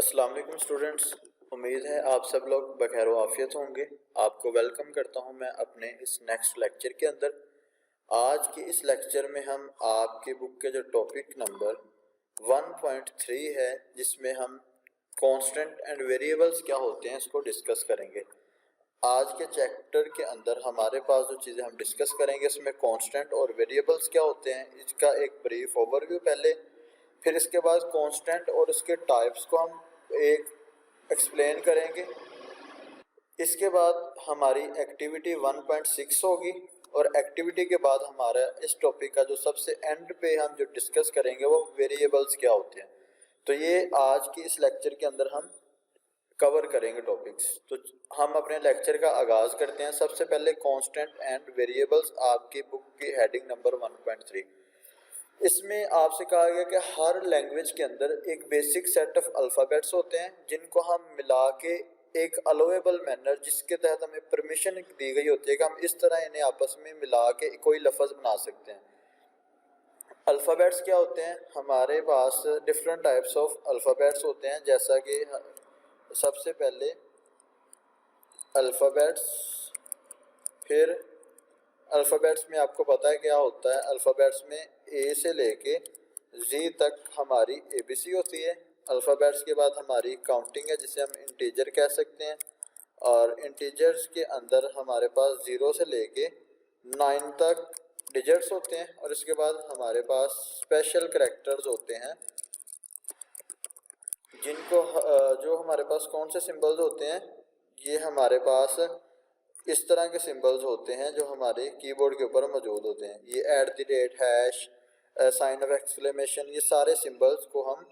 अस्सलाम वालेकुम स्टूडेंट्स। उम्मीद है आप सब लोग बखैर व आफियत होंगे। आपको वेलकम करता हूं मैं अपने इस नेक्स्ट लेक्चर के अंदर। आज के इस लेक्चर में हम आपके बुक के जो टॉपिक नंबर 1.3 है, जिसमें हम कांस्टेंट एंड वेरिएबल्स क्या होते हैं इसको डिस्कस करेंगे। आज के चैप्टर के अंदर हमारे पास जो चीज़ें हम डिस्कस करेंगे इसमें कांस्टेंट और वेरिएबल्स क्या होते हैं इसका एक ब्रीफ ओवरव्यू पहले, फिर इसके बाद कांस्टेंट और उसके टाइप्स को हम एक एक्सप्लेन करेंगे। इसके बाद हमारी एक्टिविटी 1.6 होगी और एक्टिविटी के बाद हमारा इस टॉपिक का जो सबसे एंड पे हम जो डिस्कस करेंगे वो वेरिएबल्स क्या होते हैं। तो ये आज की इस लेक्चर के अंदर हम कवर करेंगे टॉपिक्स। तो हम अपने लेक्चर का आगाज़ करते हैं। सबसे पहले कांस्टेंट एंड वेरिएबल्स, आपकी बुक की हेडिंग नंबर 1.3। इसमें आपसे कहा गया कि हर लैंग्वेज के अंदर एक बेसिक सेट ऑफ अल्फ़ाबेट्स होते हैं जिनको हम मिला के एक अलोवेबल मैनर, जिसके तहत हमें परमिशन दी गई होती है कि हम इस तरह इन्हें आपस में मिला के कोई लफ्ज़ बना सकते हैं। अल्फ़ाबेट्स क्या होते हैं? हमारे पास डिफरेंट टाइप्स ऑफ अल्फ़ाबेट्स होते हैं, जैसा कि सबसे पहले अल्फ़ाबेट्स, फिर अल्फ़ाबेट्स में आपको पता है क्या होता है। अल्फ़ाबेट्स में ए से लेके जी तक हमारी ABC होती है। अल्फ़ाबेट्स के बाद हमारी काउंटिंग है, जिसे हम इंटीजर कह सकते हैं, और इंटीजर्स के अंदर हमारे पास 0 से लेके 9 तक डिजिट्स होते हैं। और इसके बाद हमारे पास स्पेशल करैक्टर्स होते हैं, जिनको जो हमारे पास कौन से सिंबल्स होते हैं, ये हमारे पास इस तरह के सिंबल्स होते हैं जो हमारे कीबोर्ड के ऊपर मौजूद होते हैं। ये @ हैश, साइन ऑफ एक्सक्लेमेशन, ये सारे सिंबल्स को हम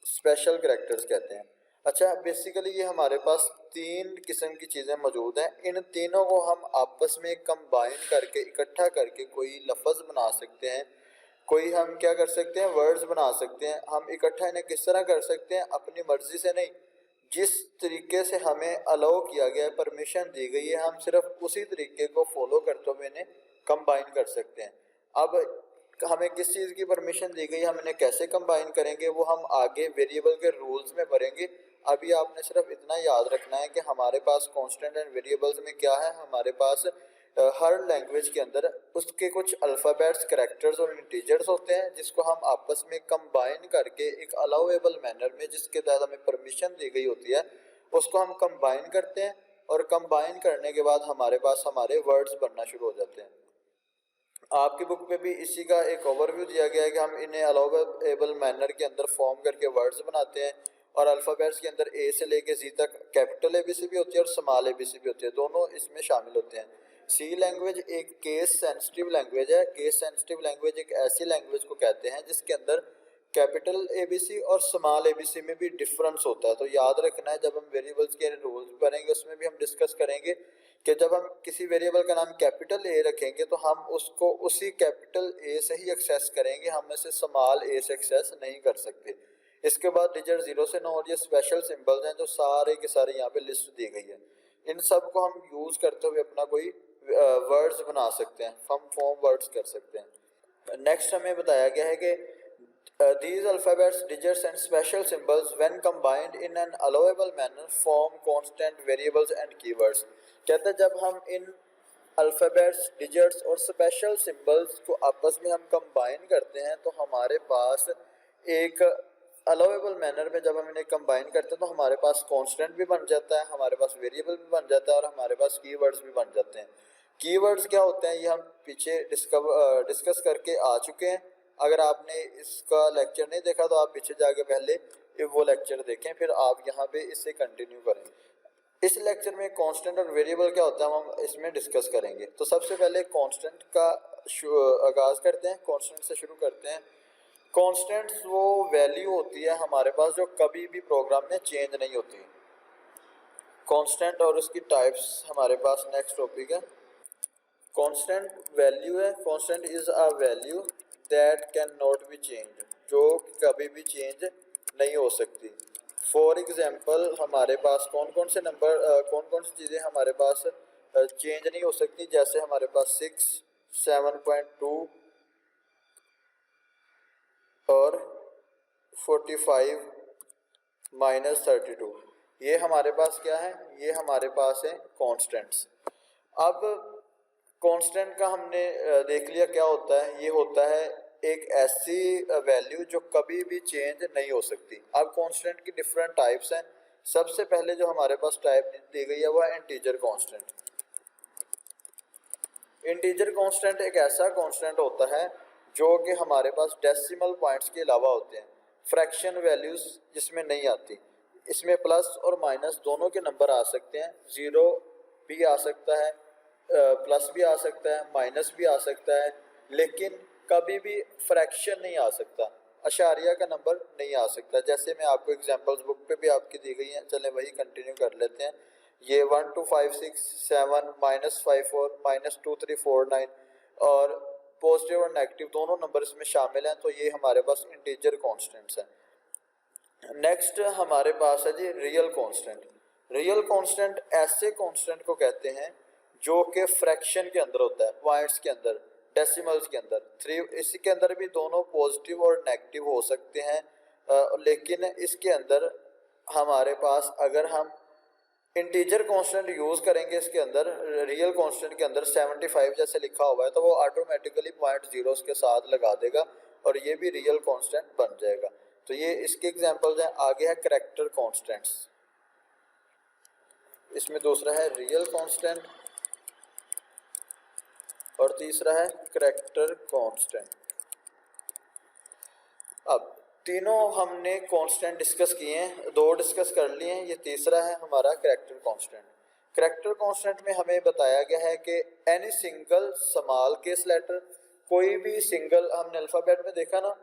स्पेशल करैक्टर्स कहते हैं। अच्छा, बेसिकली ये हमारे पास 3 किस्म की चीज़ें मौजूद हैं। इन तीनों को हम आपस में कंबाइन करके, इकट्ठा करके कोई लफ्ज़ बना सकते हैं, कोई हम क्या कर सकते हैं, वर्ड्स बना सकते हैं। हम इकट्ठा इन्हें किस तरह कर सकते हैं? अपनी मर्ज़ी से नहीं, जिस तरीके से हमें अलाउ किया गया है, परमिशन दी गई है, हम सिर्फ उसी तरीके को फॉलो करते हुए इन्हें कंबाइन कर सकते हैं। अब हमें किस चीज़ की परमिशन दी गई है, हम इन्हें कैसे कंबाइन करेंगे, वो हम आगे वेरिएबल के रूल्स में पढ़ेंगे। अभी आपने सिर्फ इतना याद रखना है कि हमारे पास कांस्टेंट एंड वेरिएबल्स में क्या है। हमारे पास हर लैंग्वेज के अंदर उसके कुछ अल्फ़ाबेट्स, करैक्टर्स और इंटीजर्स होते हैं, जिसको हम आपस में कंबाइन करके एक अलाउएबल मैनर में, जिसके तहत हमें परमिशन दी गई होती है, उसको हम कंबाइन करते हैं। और कंबाइन करने के बाद हमारे पास हमारे वर्ड्स बनना शुरू हो जाते हैं। आपकी बुक में भी इसी का एक ओवरव्यू दिया गया है कि हम इन्हें अलाउएबल मैनर के अंदर फॉर्म करके वर्ड्स बनाते हैं। और अल्फ़ाबेट्स के अंदर ए से लेके जी तक कैपिटल ABC भी होती है और स्मॉल ABC भी होती है, दोनों इसमें शामिल होते हैं। सी लैंग्वेज एक केस सेंसिटिव लैंग्वेज है। केस सेंसिटिव लैंग्वेज एक ऐसी लैंग्वेज को कहते हैं जिसके अंदर कैपिटल ABC और स्मॉल ABC में भी डिफरेंस होता है। तो याद रखना है, जब हम वेरिएबल्स के रूल्स पढ़ेंगे उसमें भी हम डिस्कस करेंगे कि जब हम किसी वेरिएबल का नाम कैपिटल A रखेंगे तो हम उसको उसी कैपिटल A से ही एक्सेस करेंगे, हम इसे स्मॉल a से एक्सेस नहीं कर सकते। इसके बाद डिजिट 0 से 9 और ये स्पेशल सिंबल्स हैं जो सारे के सारे यहाँ पे लिस्ट दी गई है। इन सब को हम यूज़ करते हुए अपना कोई वर्ड्स बना सकते हैं, हम फॉर्म वर्ड्स कर सकते हैं। नेक्स्ट हमें बताया गया है कि these alphabets, digits and special symbols when combined in an allowable manner form constant variables and keywords। कहते हैं जब हम इन अल्फ़ाबेट्स, डिजिट्स और स्पेशल सिंबल्स को आपस में हम कंबाइन करते हैं तो हमारे पास एक अलाउएबल मैनर में, जब हम इन्हें कंबाइन करते हैं तो हमारे पास कांस्टेंट भी बन जाता है, हमारे पास वेरिएबल भी बन जाता है और हमारे पास कीवर्ड्स भी बन जाते हैं। कीवर्ड्स क्या होते हैं ये हम पीछे डिस्कस करके आ चुके हैं। अगर आपने इसका लेक्चर नहीं देखा तो आप पीछे जाके पहले वो लेक्चर देखें, फिर आप यहाँ पे इससे कंटिन्यू करें। इस लेक्चर में कांस्टेंट और वेरिएबल क्या होता है हम इसमें डिस्कस करेंगे। तो सबसे पहले कांस्टेंट का आगाज़ करते हैं, कांस्टेंट से शुरू करते हैं। कांस्टेंट्स वो वैल्यू होती है हमारे पास जो कभी भी प्रोग्राम में चेंज नहीं होती। कांस्टेंट और उसकी टाइप्स हमारे पास नेक्स्ट टॉपिक है। कांस्टेंट वैल्यू है, constant is a value that can not be change, जो कभी भी चेंज नहीं हो सकती। फॉर एग्जांपल हमारे पास कौन कौन से नंबर, कौन कौन सी चीज़ें हमारे पास चेंज नहीं हो सकती, जैसे हमारे पास 6, 7.2 और 45, -32। ये हमारे पास क्या है, ये हमारे पास है कॉन्स्टेंट्स। अब कांस्टेंट का हमने देख लिया क्या होता है, ये होता है एक ऐसी वैल्यू जो कभी भी चेंज नहीं हो सकती। अब कांस्टेंट की डिफरेंट टाइप्स हैं। सबसे पहले जो हमारे पास टाइप दी गई है वो है इंटीजर कांस्टेंट। इंटीजर कांस्टेंट एक ऐसा कांस्टेंट होता है जो कि हमारे पास डेसिमल पॉइंट्स के अलावा होते हैं, फ्रैक्शन वैल्यूज जिसमें नहीं आती। इसमें प्लस और माइनस दोनों के नंबर आ सकते हैं, ज़ीरो भी आ सकता है, प्लस भी आ सकता है, माइनस भी आ सकता है, लेकिन कभी भी फ्रैक्शन नहीं आ सकता, अशारिया का नंबर नहीं आ सकता। जैसे मैं आपको एग्जांपल्स बुक पे भी आपकी दी गई हैं, चलें वही कंटिन्यू कर लेते हैं। ये 1 2 5 6 7 -54 -2 3 4 9 और पॉजिटिव और नेगेटिव दोनों नंबर इसमें शामिल हैं, तो ये हमारे पास इंटीजर कॉन्स्टेंट्स हैं। नेक्स्ट हमारे पास है जी रियल कांस्टेंट। रियल कांस्टेंट ऐसे कांस्टेंट को कहते हैं जो कि फ्रैक्शन के अंदर होता है, पॉइंट्स के अंदर, डेसिमल्स के अंदर। थ्री इसी के अंदर भी दोनों पॉजिटिव और नेगेटिव हो सकते हैं, लेकिन इसके अंदर हमारे पास अगर हम इंटीजर कांस्टेंट यूज करेंगे इसके अंदर, रियल कांस्टेंट के अंदर 75 जैसे लिखा हुआ है तो वो ऑटोमेटिकली पॉइंट जीरोस के साथ लगा देगा और ये भी रियल कांस्टेंट बन जाएगा। तो ये इसके एग्जांपल्स हैं। आगे है करैक्टर कांस्टेंट्स। इसमें दूसरा है रियल कांस्टेंट और तीसरा है करैक्टर कांस्टेंट। अब तीनों हमने कांस्टेंट डिस्कस किए हैं, दो डिस्कस कर लिए हैं, ये तीसरा है हमारा करैक्टर कांस्टेंट। करैक्टर कांस्टेंट में हमें बताया गया है कि any single small case letter, कोई भी सिंगल, हमने अल्फ़ाबेट में देखा ना,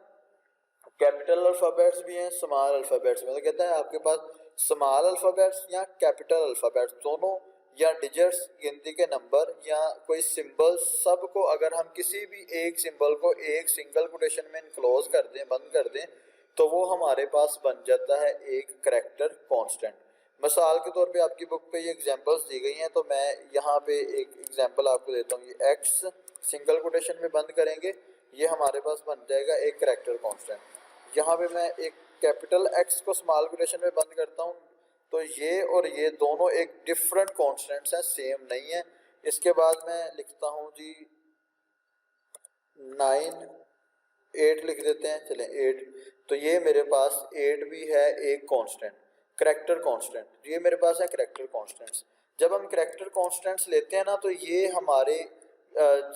कैपिटल अल्फ़ाबेट्स भी हैं, स्मॉल अल्फ़ाबेट्स में, तो कहता है आपके पास स्मॉल अल्फ़ाबेट्स या कैपिटल अल्फ़ाबेट्स दोनों, या डिजिट्स गिनती के नंबर, या कोई सिंबल, सब को अगर हम किसी भी एक सिंबल को एक सिंगल कोटेशन में इनक्लोज कर दें, बंद कर दें, तो वो हमारे पास बन जाता है एक करैक्टर कांस्टेंट। मिसाल के तौर पे आपकी बुक पे ये एग्जांपल्स दी गई हैं, तो मैं यहाँ पे एक एग्जांपल आपको देता हूँ। ये एक्स सिंगल कोटेशन में बंद करेंगे, ये हमारे पास बन जाएगा एक करैक्टर कांस्टेंट। यहाँ पे मैं एक कैपिटल एक्स को स्मॉल कोटेशन में बंद करता हूँ, तो ये और ये दोनों एक डिफरेंट कॉन्स्टेंट्स हैं, सेम नहीं है। इसके बाद मैं लिखता हूँ जी 9 8 लिख देते हैं, चलें 8, तो ये मेरे पास 8 भी है एक कांस्टेंट, करैक्टर कांस्टेंट। ये मेरे पास है करैक्टर कांस्टेंट्स। जब हम करैक्टर कांस्टेंट्स लेते हैं ना, तो ये हमारे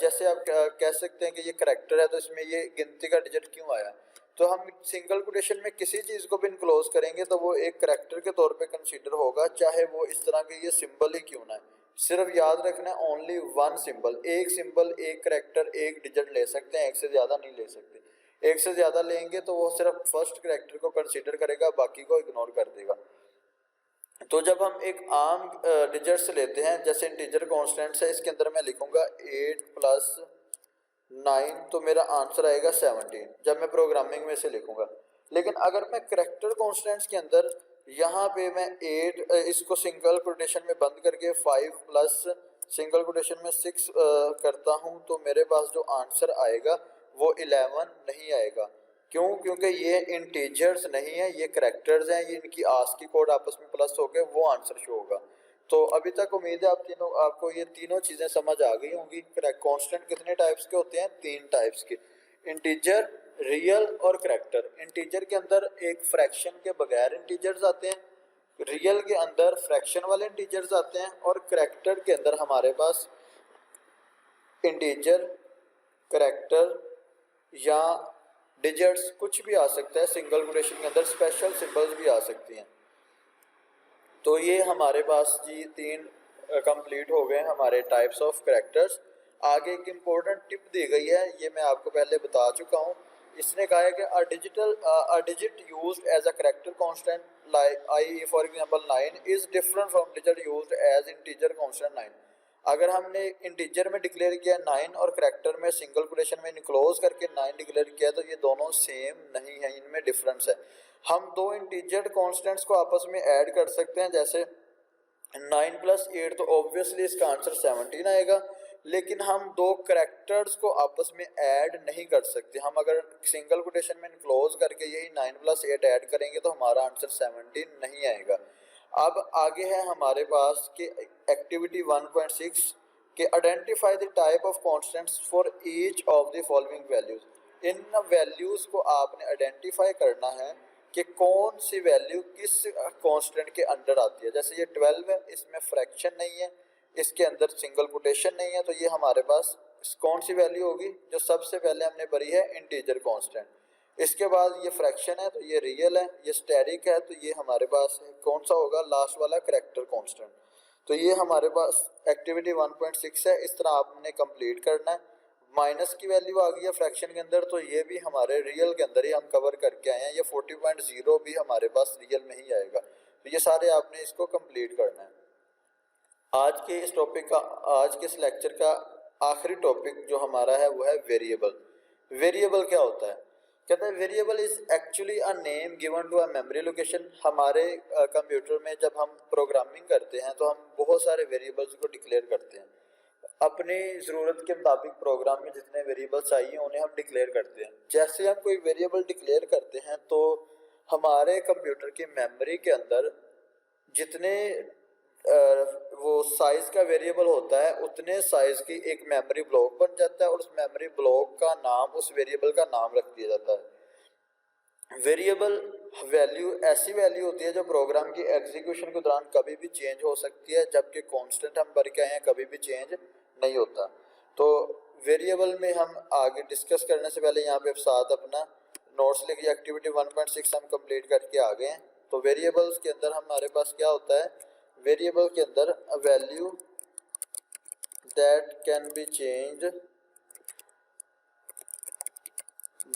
जैसे आप कह सकते हैं कि ये करैक्टर है तो इसमें ये गिनती का डिजिट क्यों आया, तो हम सिंगल कोटेशन में किसी चीज़ को भी इनक्लोज करेंगे तो वो एक करैक्टर के तौर पे कंसीडर होगा, चाहे वो इस तरह के ये सिंबल ही क्यों ना है। सिर्फ याद रखना है ओनली वन सिंबल, एक सिंबल एक करैक्टर एक डिजिट ले सकते हैं, एक से ज़्यादा नहीं ले सकते। एक से ज़्यादा लेंगे तो वो सिर्फ फर्स्ट करैक्टर को कंसीडर करेगा, बाकी को इग्नोर कर देगा। तो जब हम एक आम डिजिट्स लेते हैं, जैसे इंटीजर कांस्टेंट्स है, इसके अंदर मैं लिखूंगा 8 + 9, तो मेरा आंसर आएगा 17 जब मैं प्रोग्रामिंग में से लिखूंगा। लेकिन अगर मैं करैक्टर कांस्टेंट्स के अंदर यहाँ पे मैं 8 इसको सिंगल कोटेशन में बंद करके 5 प्लस सिंगल कोटेशन में 6 करता हूँ, तो मेरे पास जो आंसर आएगा वो 11 नहीं आएगा। क्यों? क्योंकि ये इंटीजर्स नहीं है, ये करैक्टर्स हैं, ये इनकी आस्की कोड आपस में प्लस होकर वो आंसर शो होगा। तो अभी तक उम्मीद है आपको ये तीनों चीज़ें समझ आ गई होंगी। कांस्टेंट कितने टाइप्स के होते हैं? 3 टाइप्स के, इंटीजर, रियल और करैक्टर। इंटीजर के अंदर एक फ्रैक्शन के बगैर इंटीजर्स आते हैं, रियल के अंदर फ्रैक्शन वाले इंटीजर्स आते हैं, और करैक्टर के अंदर हमारे पास इंटीजर, करैक्टर या डिजिट्स कुछ भी आ सकता है, सिंगल कोटेशन के अंदर स्पेशल सिंबल्स भी आ सकती हैं। तो ये हमारे पास जी 3 कंप्लीट हो गए हमारे टाइप्स ऑफ करैक्टर्स। आगे एक इम्पोर्टेंट टिप दी गई है, ये मैं आपको पहले बता चुका हूँ। इसने कहा है कि a digit used as a character constant like I for example 9 is different from digit used as integer constant 9। अगर हमने इंटीजर में डिक्लेयर किया 9 और करैक्टर में सिंगल कोटेशन में इनक्लोज करके 9 डिक्लेयर किया, तो ये दोनों सेम नहीं है, इनमें डिफरेंस है। हम दो इंटीजर कांस्टेंट्स को आपस में ऐड कर सकते हैं, जैसे 9 + 8, तो ऑब्वियसली इसका आंसर 17 आएगा। लेकिन हम दो करेक्टर्स को आपस में ऐड नहीं कर सकते। हम अगर सिंगल कोटेशन में क्लोज करके यही 9+8 ऐड करेंगे तो हमारा आंसर 17 नहीं आएगा। अब आगे है हमारे पास कि एक्टिविटी 1.6 कि identify the type of constants for each of the following values. In values को आपने आइडेंटिफाई करना है कि कौन सी वैल्यू किस कांस्टेंट के अंडर आती है। जैसे ये 12 है, इसमें फ्रैक्शन नहीं है, इसके अंदर सिंगल कोटेशन नहीं है, तो ये हमारे पास कौन सी वैल्यू होगी जो सबसे पहले हमने भरी है, इंटीजर कांस्टेंट। इसके बाद ये फ्रैक्शन है तो ये रियल है, ये स्टेरिक है तो ये हमारे पास कौन सा होगा, लास्ट वाला करेक्टर कांस्टेंट। तो ये हमारे पास एक्टिविटी 1.6 है। इस तरह आपने कंप्लीट करना है। माइनस की वैल्यू आ गई है फ्रैक्शन के अंदर, तो ये भी हमारे रियल के अंदर ही हम कवर करके आए हैं। ये 40.0 भी हमारे पास रियल में ही आएगा। तो ये सारे आपने इसको कंप्लीट करना है। आज के इस टॉपिक का, आज के इस लेक्चर का आखिरी टॉपिक जो हमारा है वो है वेरिएबल। वेरिएबल क्या होता है? कहता है variable is actually a name given to a memory location. हमारे कंप्यूटर में जब हम प्रोग्रामिंग करते हैं तो हम बहुत सारे वेरिएबल्स को डिक्लेयर करते हैं। अपनी ज़रूरत के मुताबिक प्रोग्राम में जितने वेरिएबल्स चाहिए उन्हें हम डिक्लेयर करते हैं। जैसे हम कोई वेरिएबल डिक्लेयर करते हैं तो हमारे कंप्यूटर की मेमोरी के अंदर जितने वो साइज का वेरिएबल होता है उतने साइज की एक मेमोरी ब्लॉक बन जाता है और उस मेमोरी ब्लॉक का नाम, उस वेरिएबल का नाम रख दिया जाता है। वेरिएबल वैल्यू ऐसी वैल्यू होती है जो प्रोग्राम की एग्जीक्यूशन के दौरान कभी भी चेंज हो सकती है, जबकि कांस्टेंट हम भर के आए हैं कभी भी चेंज नहीं होता। तो वेरिएबल में हम आगे डिस्कस करने से पहले यहाँ पे साथ अपना नोट्स लिखिए। एक्टिविटी 1.6 हम कंप्लीट करके आ गए हैं। तो वेरिएबल्स के अंदर हमारे पास क्या होता है, वेरिएबल के अंदर a value that can be change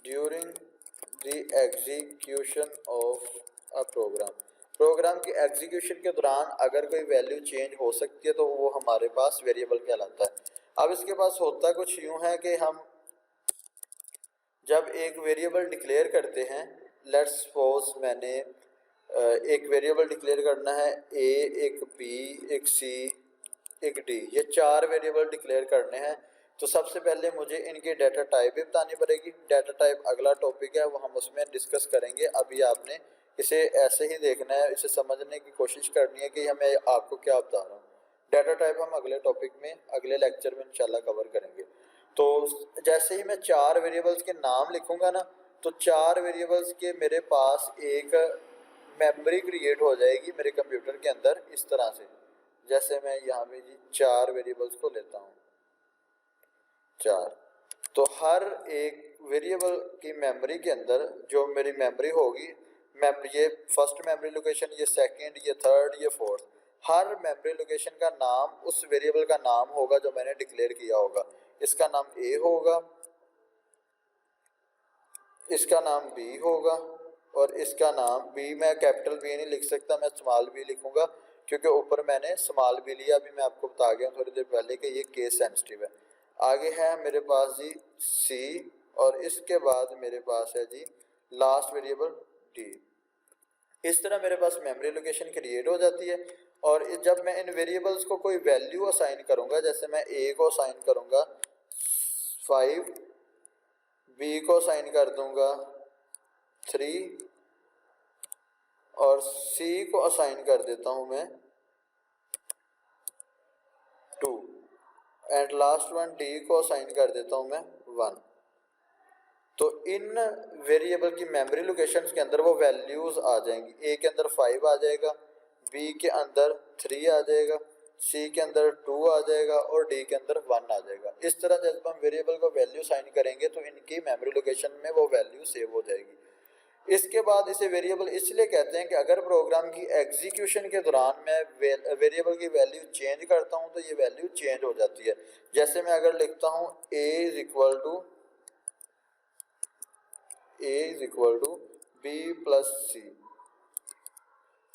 during the execution of a program. Program के एग्जीक्यूशन के दौरान अगर कोई वैल्यू चेंज हो सकती है तो वो हमारे पास वेरिएबल कहलाता है। अब इसके पास होता कुछ यूं है कि हम जब एक वेरिएबल डिक्लेयर करते हैं, लेट्स सपोज मैंने एक वेरिएबल डिक्लेयर करना है ए, एक बी, एक सी, एक डी, ये 4 वेरिएबल डिक्लेयर करने हैं। तो सबसे पहले मुझे इनकी डाटा टाइप भी बतानी पड़ेगी। डाटा टाइप अगला टॉपिक है, वो हम उसमें डिस्कस करेंगे। अभी आपने इसे ऐसे ही देखना है, इसे समझने की कोशिश करनी है कि हमें आपको क्या बता रहा हूँ। डाटा टाइप हम अगले टॉपिक में, अगले लेक्चर में इंशाल्लाह कवर करेंगे। तो जैसे ही मैं 4 वेरिएबल्स के नाम लिखूंगा ना, तो 4 वेरिएबल्स के मेरे पास एक मेमोरी क्रिएट हो जाएगी मेरे कंप्यूटर के अंदर इस तरह से। जैसे मैं यहाँ पे जी 4 वेरिएबल्स को लेता हूँ, 4, तो हर एक वेरिएबल की मेमोरी के अंदर जो मेरी मेमोरी होगी, ये फर्स्ट मेमोरी लोकेशन, ये सेकंड, ये थर्ड, ये फोर्थ, हर मेमोरी लोकेशन का नाम उस वेरिएबल का नाम होगा जो मैंने डिक्लेयर किया होगा। इसका नाम ए होगा, इसका नाम बी होगा और इसका नाम बी, मैं कैपिटल बी नहीं लिख सकता, मैं स्मॉल बी लिखूंगा क्योंकि ऊपर मैंने स्मॉल बी लिया। अभी मैं आपको बता गया थोड़ी देर पहले कि ये केस सेंसिटिव है। आगे है मेरे पास जी सी और इसके बाद मेरे पास है जी लास्ट वेरिएबल डी। इस तरह मेरे पास मेमोरी लोकेशन क्रिएट हो जाती है। और जब मैं इन वेरिएबल्स को कोई वैल्यू असाइन करूंगा, जैसे मैं ए को असाइन करूंगा 5, बी को असाइन कर दूंगा 3 और सी को असाइन कर देता हूं मैं 2 एंड लास्ट वन डी को असाइन कर देता हूं मैं 1। तो इन वेरिएबल की मेमोरी लोकेशंस के अंदर वो वैल्यूज आ जाएंगी। ए के अंदर 5 आ जाएगा, बी के अंदर 3 आ जाएगा, सी के अंदर 2 आ जाएगा और डी के अंदर 1 आ जाएगा। इस तरह जब हम वेरिएबल को वैल्यू साइन करेंगे तो इनकी मेमोरी लोकेशन में वो वैल्यू सेव हो जाएगी। इसके बाद इसे वेरिएबल इसलिए कहते हैं कि अगर प्रोग्राम की एग्जीक्यूशन के दौरान मैं वेरिएबल की वैल्यू चेंज करता हूं तो ये वैल्यू चेंज हो जाती है। जैसे मैं अगर लिखता हूं a is equal to B plus C,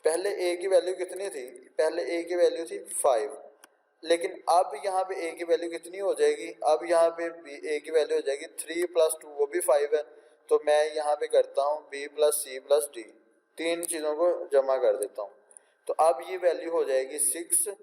पहले a की वैल्यू कितनी थी, पहले a की वैल्यू थी 5, लेकिन अब यहाँ पे a की वैल्यू कितनी हो जाएगी, अब यहाँ पे a की वैल्यू हो जाएगी 3 + 2, वो भी 5 है। तो मैं यहाँ पे करता हूँ b + c + d, 3 चीज़ों को जमा कर देता हूँ। तो अब ये वैल्यू हो जाएगी 6।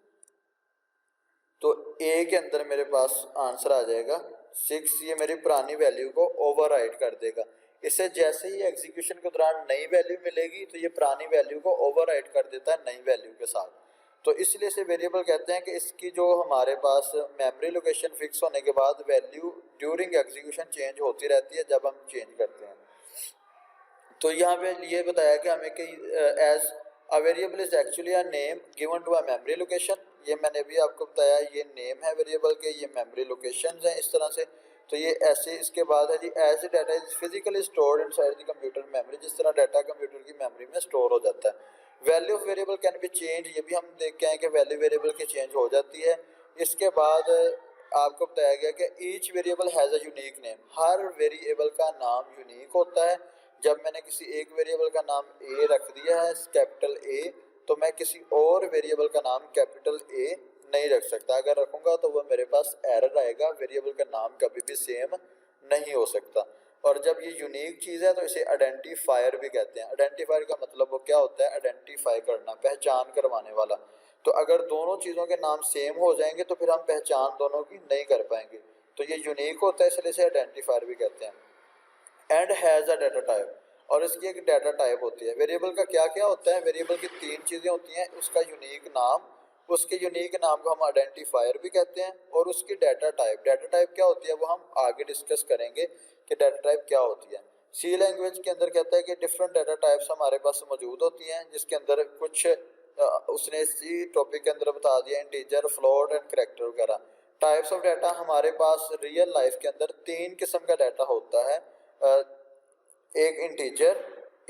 तो ए के अंदर मेरे पास आंसर आ जाएगा 6। ये मेरी पुरानी वैल्यू को ओवरराइड कर देगा। इसे जैसे ही एग्जीक्यूशन के दौरान नई वैल्यू मिलेगी तो ये पुरानी वैल्यू को ओवरराइड कर देता है नई वैल्यू के साथ। तो इसलिए इसे वेरिएबल कहते हैं कि इसकी जो हमारे पास मेमोरी लोकेशन फिक्स होने के बाद वैल्यू ड्यूरिंग एग्जीक्यूशन चेंज होती रहती है जब हम चेंज करते हैं। तो यहाँ पे ये बताया कि हमें कि as a variable is actually a name given to a memory location. ये मैंने भी आपको बताया, ये नेम है वेरिएबल के, ये मेमोरी लोकेशन हैं इस तरह से। तो ये ऐसे इसके बाद है जी as data is physically stored inside the computer memory, जिस तरह डाटा कंप्यूटर की मेमोरी में स्टोर हो जाता है। Value of variable can be change, ये भी हम देख के आए कि वैल्यू वेरिएबल की चेंज हो जाती है। इसके बाद आपको बताया गया कि each variable has a unique name, her variable का नाम यूनिक होता है। जब मैंने किसी एक वेरिएबल का नाम ए रख दिया है कैपिटल ए, तो मैं किसी और वेरिएबल का नाम कैपिटल ए नहीं रख सकता। अगर रखूंगा तो वह मेरे पास एरर आएगा, वेरिएबल का नाम कभी भी सेम नहीं हो सकता। और जब ये यूनिक चीज़ है तो इसे आइडेंटिफायर भी कहते हैं। आइडेंटिफायर का मतलब वो क्या होता है, आइडेंटिफाई करना, पहचान करवाने वाला। तो अगर दोनों चीज़ों के नाम सेम हो जाएंगे तो फिर हम पहचान दोनों की नहीं कर पाएंगे। तो ये यूनिक होता है इसलिए इसे आइडेंटिफायर भी कहते हैं। And has a data type, और इसकी एक डाटा टाइप होती है। वेरिएबल का क्या क्या होता है, वेरिएबल की तीन चीज़ें होती हैं, उसका यूनिक नाम, उसके यूनिक नाम को हम आइडेंटिफायर भी कहते हैं, और उसकी डाटा टाइप। डाटा टाइप क्या होती है वो हम आगे डिस्कस करेंगे कि डाटा टाइप क्या होती है। सी लैंग्वेज के अंदर कहता है कि डिफरेंट डाटा टाइप्स हमारे पास मौजूद होती हैं, जिसके अंदर कुछ उसने इसी टॉपिक के अंदर बता दिया, इंटीजर, फ्लोट एंड करैक्टर वगैरह। टाइप्स ऑफ डाटा हमारे पास रियल लाइफ के अंदर तीन किस्म का डाटा होता है, एक इंटीजर,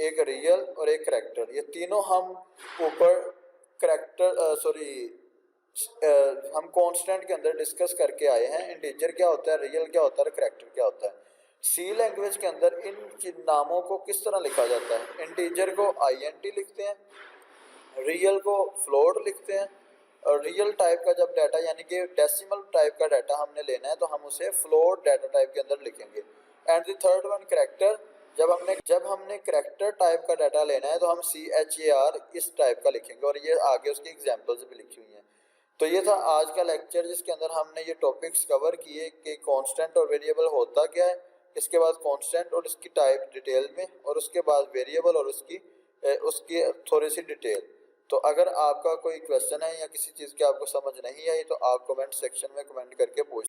एक रियल और एक करैक्टर। ये तीनों हम ऊपर करैक्टर हम कांस्टेंट के अंदर डिस्कस करके आए हैं। इंटीजर क्या होता है, रियल क्या होता है, करैक्टर क्या होता है। सी लैंग्वेज के अंदर इन नामों को किस तरह लिखा जाता है, इंटीजर को आईएनटी लिखते हैं, रियल को फ्लोट लिखते हैं, और रियल टाइप का जब डाटा यानी कि डेसिमल टाइप का डाटा हमने लेना है तो हम उसे फ्लोट डाटा टाइप के अंदर लिखेंगे। And the third one character, जब हमने करैक्टर टाइप का डाटा लेना है तो हम CHAR इस टाइप का लिखेंगे, और ये आगे उसकी एग्जांपल्स भी लिखी हुई हैं। तो ये था आज का लेक्चर जिसके अंदर हमने ये टॉपिक्स कवर किए कि कांस्टेंट और वेरिएबल होता क्या है, इसके बाद कांस्टेंट और इसकी टाइप डिटेल में, और उसके बाद वेरिएबल और उसकी थोड़ी सी डिटेल। तो अगर आपका कोई क्वेश्चन है या किसी चीज़ की आपको समझ नहीं आई तो आप कमेंट सेक्शन में कमेंट करके पूछ